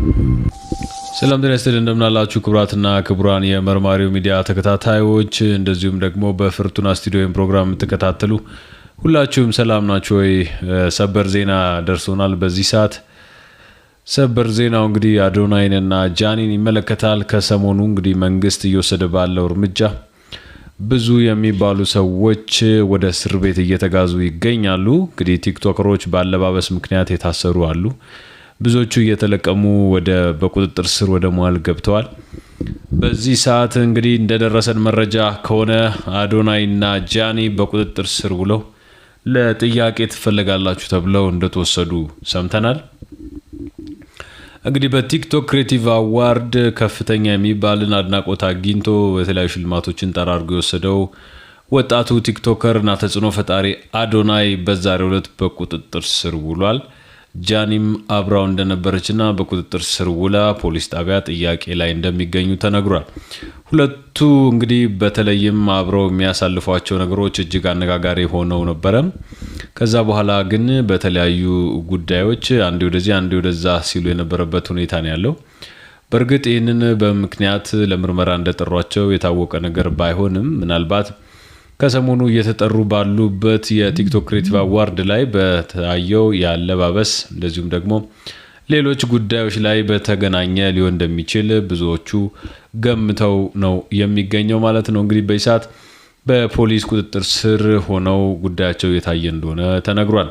ሰላም ጤና ይስጥልኝ እንደምናላችሁ ክቡራትና ክቡራን የመርማሪው ሚዲያ ተከታታዮች እንደዚሁም ደግሞ በፍርቱና ስቱዲዮ ፕሮግራም ተከታተሉ ሁላችሁም ሰላም ናችሁ ወይ? ሰበር ዜና ደርሶናል። በዚህ ሰዓት ሰበር ዜናው እንግዲህ አዶናይንና ጃኒን ይመለከታል። ከሰሞኑ እንግዲህ መንግስት እየወሰደ ባለው እርምጃ ብዙ የሚባሉ ሰዎች ወደ እስር ቤት እየተጋዙ ይገኛሉ። እንግዲህ ቲክቶከሮች ባለባበስ ምክንያት የታሰሩ አሉ። ብዙዎቹ እየተለቀሙ በቁጥጥር ስር ወደ መዋል ገብተዋል። በዚህ ሰዓት እንግዲህ እንደደረሰን መረጃ ከሆነ አዶናይና ጃኒ በቁጥጥር ስር ውለው ለጥያቄ ትፈልጋላችሁ ተብለው እንደተወሰዱ ሰምተናል። እንግዲህ በቲክቶክ ክሬቲቭ አዋርድ ከፍተኛ የሚባልን አድናቆት አግኝቶ በተለያዩ ሽልማቶችን ጠራርጎ የወሰደው ወጣቱ ቲክቶከር እና ተጽዕኖ ፈጣሪ አዶናይ በዛሬው ዕለት በቁጥጥር ስር ውሏል። ጃኒም አብራው እንደነበረችና በቁጥጥር ስር ውላ ፖሊስ ጣቢያ ጥያቄ ላይ እንደሚገኙ ተነግሯል። ሁለቱ እንግዲህ በተለይም አብረው የሚያሳልፏቸው ነገሮች እጅግ አነጋጋሪ ሆነው ነበረ። ከዛ በኋላ ግን በተለያዩ ጉዳዮች አንዴ ወደዚህ አንዴ ወደዛ ሲሉ የነበረበት ሁኔታ ነው ያለው። በእርግጥ ይህንን በምክንያት ለምርመራ እንደጠሯቸው የታወቀ ነገር ባይሆንም ምናልባት ከሰሞኑ እየተጠሩ ባሉበት የቲክቶክ ክሬቲቭ አዋርድ ላይ በታየው ያለባበስ እንደዚሁም ደግሞ ሌሎች ጉዳዮች ላይ በተገናኘ ሊሆን እንደሚችል ብዙዎቹ ገምተው ነው የሚገኘው ማለት ነው። እንግዲህ በሰዓት በፖሊስ ቁጥጥር ስር ሆነው ጉዳያቸው የታየ እንደሆነ ተነግሯል።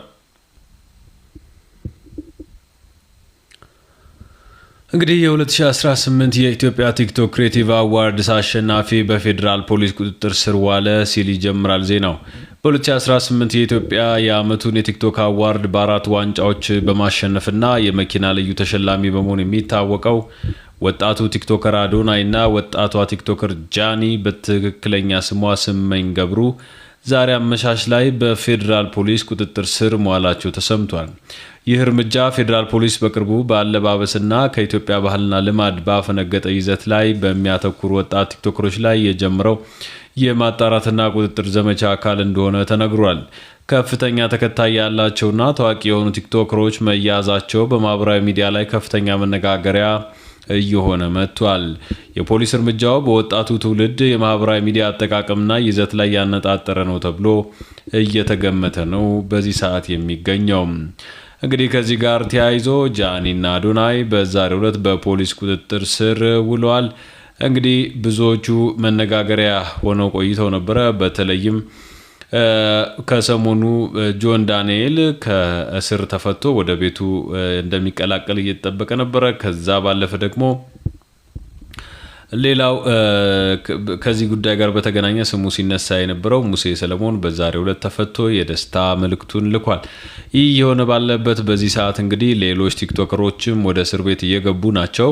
እንግዲህ የ2018 የኢትዮጵያ ቲክቶክ ክሬቲቭ አዋርድስ አሸናፊ በፌዴራል ፖሊስ ቁጥጥር ስር ዋለ ሲል ይጀምራል ዜናው። በ2018 የኢትዮጵያ የዓመቱን የቲክቶክ አዋርድ በ4 ዋንጫዎች በማሸነፍና የመኪና ልዩ ተሸላሚ በመሆን የሚታወቀው ወጣቱ ቲክቶከር አዶናይ እና ወጣቷ ቲክቶከር ጃኒ በትክክለኛ ስሟ ስመኝ ገብሩ ዛሬ አመሻሽ ላይ በፌዴራል ፖሊስ ቁጥጥር ስር መዋላቸው ተሰምቷል። ይህ እርምጃ ፌዴራል ፖሊስ በቅርቡ በአለባበስና ከኢትዮጵያ ባህልና ልማድ ባፈነገጠ ይዘት ላይ በሚያተኩሩ ወጣት ቲክቶከሮች ላይ የጀመረው የማጣራትና ቁጥጥር ዘመቻ አካል እንደሆነ ተነግሯል። ከፍተኛ ተከታይ ያላቸውና ታዋቂ የሆኑ ቲክቶከሮች መያዛቸው በማህበራዊ ሚዲያ ላይ ከፍተኛ መነጋገሪያ እየሆነ መጥቷል። የፖሊስ እርምጃው በወጣቱ ትውልድ የማህበራዊ ሚዲያ አጠቃቀምና ይዘት ላይ ያነጣጠረ ነው ተብሎ እየተገመተ ነው በዚህ ሰዓት የሚገኘው። እንግዲህ ከዚህ ጋር ተያይዞ ጃኒና አዶናይ በዛሬው ዕለት በፖሊስ ቁጥጥር ስር ውለዋል። እንግዲህ ብዙዎቹ መነጋገሪያ ሆነው ቆይተው ነበረ። በተለይም ከሰሞኑ ጆን ዳንኤል ከእስር ተፈቶ ወደ ቤቱ እንደሚቀላቀል እየተጠበቀ ነበረ። ከዛ ባለፈ ደግሞ ሌላው ከዚህ ጉዳይ ጋር በተገናኘ ስሙ ሲነሳ የነበረው ሙሴ ሰለሞን በዛሬው ዕለት ተፈቶ የደስታ መልእክቱን ልኳል። ይህ የሆነ ባለበት በዚህ ሰዓት እንግዲህ ሌሎች ቲክቶከሮችም ወደ እስር ቤት እየገቡ ናቸው።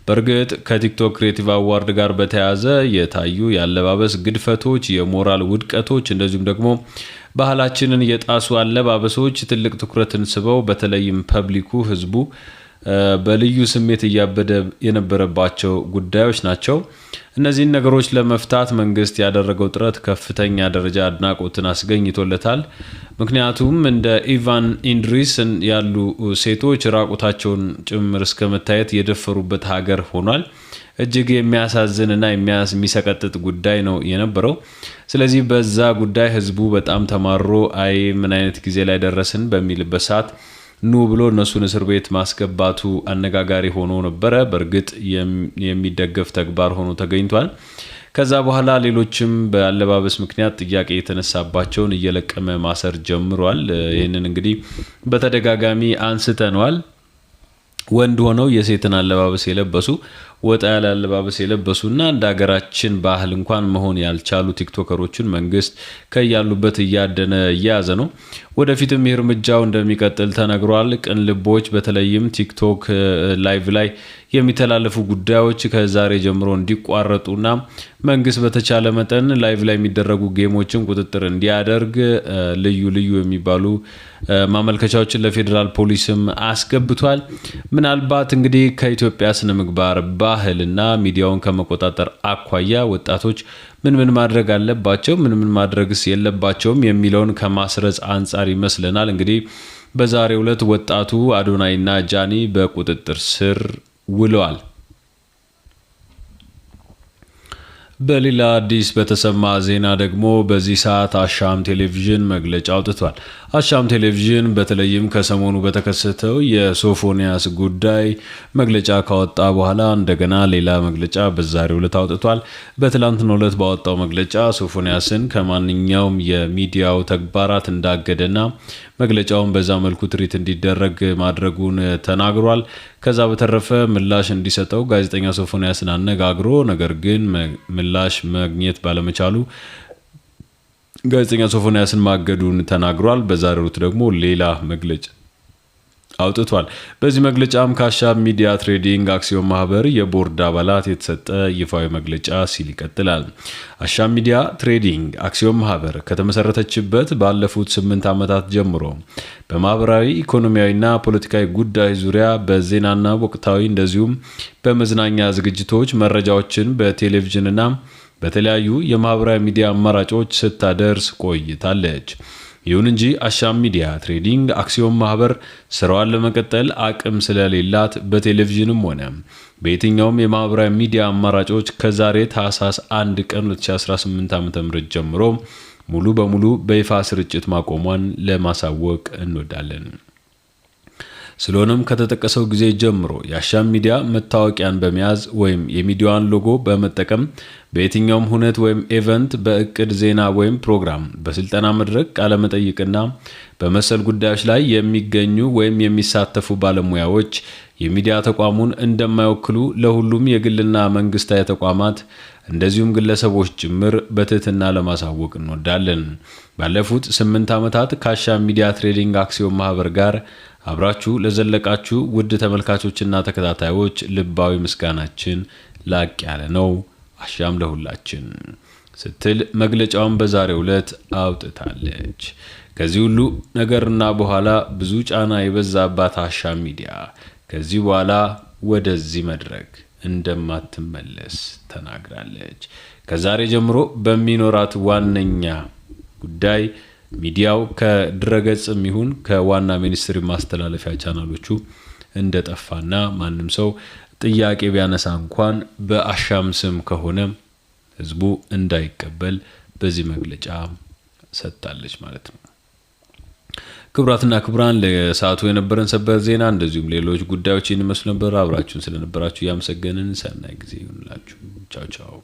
በእርግጥ ከቲክቶክ ክሬቲቭ አዋርድ ጋር በተያያዘ የታዩ የአለባበስ ግድፈቶች፣ የሞራል ውድቀቶች እንደዚሁም ደግሞ ባህላችንን የጣሱ አለባበሶች ትልቅ ትኩረትን ስበው በተለይም ፐብሊኩ ህዝቡ በልዩ ስሜት እያበደ የነበረባቸው ጉዳዮች ናቸው። እነዚህን ነገሮች ለመፍታት መንግስት ያደረገው ጥረት ከፍተኛ ደረጃ አድናቆትን አስገኝቶለታል። ምክንያቱም እንደ ኢቫን ኢንድሪስ ያሉ ሴቶች ራቁታቸውን ጭምር እስከ መታየት የደፈሩበት ሀገር ሆኗል። እጅግ የሚያሳዝንና የሚሰቀጥጥ ጉዳይ ነው የነበረው። ስለዚህ በዛ ጉዳይ ህዝቡ በጣም ተማሮ አይ ምን አይነት ጊዜ ላይ ደረስን በሚልበት ሰዓት ኑ ብሎ እነሱን እስር ቤት ማስገባቱ አነጋጋሪ ሆኖ ነበረ። በእርግጥ የሚደገፍ ተግባር ሆኖ ተገኝቷል። ከዛ በኋላ ሌሎችም በአለባበስ ምክንያት ጥያቄ የተነሳባቸውን እየለቀመ ማሰር ጀምሯል። ይህንን እንግዲህ በተደጋጋሚ አንስተነዋል። ወንድ ሆነው የሴትን አለባበስ የለበሱ ወጣ ያለ አለባበስ የለበሱና እንደ ሀገራችን ባህል እንኳን መሆን ያልቻሉ ቲክቶከሮችን መንግስት ከያሉበት እያደነ እየያዘ ነው። ወደፊትም ይህ እርምጃው እንደሚቀጥል ተነግሯል። ቅን ልቦች በተለይም ቲክቶክ ላይቭ ላይ የሚተላለፉ ጉዳዮች ከዛሬ ጀምሮ እንዲቋረጡና መንግስት በተቻለ መጠን ላይቭ ላይ የሚደረጉ ጌሞችን ቁጥጥር እንዲያደርግ ልዩ ልዩ የሚባሉ ማመልከቻዎችን ለፌዴራል ፖሊስም አስገብቷል። ምናልባት እንግዲህ ከኢትዮጵያ ስነ ምግባር ባህልና ሚዲያውን ከመቆጣጠር አኳያ ወጣቶች ምን ማድረግ አለባቸው ምን ማድረግስ የለባቸውም የሚለውን ከማስረጽ አንጻር ይመስለናል እንግዲህ በዛሬው ዕለት ወጣቱ አዶናይና ጃኒ በቁጥጥር ስር ውለዋል። በሌላ አዲስ በተሰማ ዜና ደግሞ በዚህ ሰዓት አሻም ቴሌቪዥን መግለጫ አውጥቷል። አሻም ቴሌቪዥን በተለይም ከሰሞኑ በተከሰተው የሶፎንያስ ጉዳይ መግለጫ ካወጣ በኋላ እንደገና ሌላ መግለጫ በዛሬው ዕለት አውጥቷል። በትላንትናው ዕለት ባወጣው መግለጫ ሶፎንያስን ከማንኛውም የሚዲያው ተግባራት እንዳገደና መግለጫውን በዛ መልኩ ትሪት እንዲደረግ ማድረጉን ተናግሯል። ከዛ በተረፈ ምላሽ እንዲሰጠው ጋዜጠኛ ሶፎንያስን አነጋግሮ ነገር ግን ምላሽ ማግኘት ባለመቻሉ ጋዜጠኛ ሶፎንያስን ማገዱን ተናግሯል። በዛሬው ዕለት ደግሞ ሌላ መግለጫ አውጥቷል። በዚህ መግለጫም ከአሻም ሚዲያ ትሬዲንግ አክሲዮን ማህበር የቦርድ አባላት የተሰጠ ይፋዊ መግለጫ ሲል ይቀጥላል። አሻም ሚዲያ ትሬዲንግ አክሲዮን ማህበር ከተመሰረተችበት ባለፉት 8 ዓመታት ጀምሮ በማህበራዊ ኢኮኖሚያዊና ፖለቲካዊ ጉዳዮች ዙሪያ በዜናና ወቅታዊ እንደዚሁም በመዝናኛ ዝግጅቶች መረጃዎችን በቴሌቪዥንና በተለያዩ የማህበራዊ ሚዲያ አማራጮች ስታደርስ ቆይታለች። ይሁን እንጂ አሻም ሚዲያ ትሬዲንግ አክሲዮን ማህበር ስራዋን ለመቀጠል አቅም ስለሌላት በቴሌቪዥንም ሆነ በየትኛውም የማህበራዊ ሚዲያ አማራጮች ከዛሬ ታህሳስ 1 ቀን 2018 ዓ.ም ጀምሮ ሙሉ በሙሉ በይፋ ስርጭት ማቆሟን ለማሳወቅ እንወዳለን። ስለሆነም ከተጠቀሰው ጊዜ ጀምሮ የአሻም ሚዲያ መታወቂያን በመያዝ ወይም የሚዲያዋን ሎጎ በመጠቀም በየትኛውም ሁነት ወይም ኢቨንት በእቅድ ዜና ወይም ፕሮግራም በስልጠና መድረክ ቃለ መጠይቅና በመሰል ጉዳዮች ላይ የሚገኙ ወይም የሚሳተፉ ባለሙያዎች የሚዲያ ተቋሙን እንደማይወክሉ ለሁሉም የግልና መንግስታዊ ተቋማት እንደዚሁም ግለሰቦች ጭምር በትህትና ለማሳወቅ እንወዳለን። ባለፉት 8 ዓመታት ከአሻም ሚዲያ ትሬዲንግ አክሲዮን ማህበር ጋር አብራችሁ ለዘለቃችሁ ውድ ተመልካቾችና ተከታታዮች ልባዊ ምስጋናችን ላቅ ያለ ነው። አሻም ለሁላችን ስትል መግለጫውን በዛሬው ዕለት አውጥታለች። ከዚህ ሁሉ ነገርና በኋላ ብዙ ጫና የበዛባት አሻም ሚዲያ ከዚህ በኋላ ወደዚህ መድረክ እንደማትመለስ ተናግራለች። ከዛሬ ጀምሮ በሚኖራት ዋነኛ ጉዳይ ሚዲያው ከድረገጽም ይሁን ከዋና ሚኒስትሪ ማስተላለፊያ ቻናሎቹ እንደጠፋና ማንም ሰው ጥያቄ ቢያነሳ እንኳን በአሻም ስም ከሆነ ህዝቡ እንዳይቀበል በዚህ መግለጫ ሰጥታለች ማለት ነው። ክቡራትና ክቡራን ለሰዓቱ የነበረን ሰበር ዜና እንደዚሁም ሌሎች ጉዳዮችን ይመስሉ ነበር። አብራችሁን ስለነበራችሁ ያመሰገንን። ሰናይ ጊዜ ይሁንላችሁ። ቻው ቻው።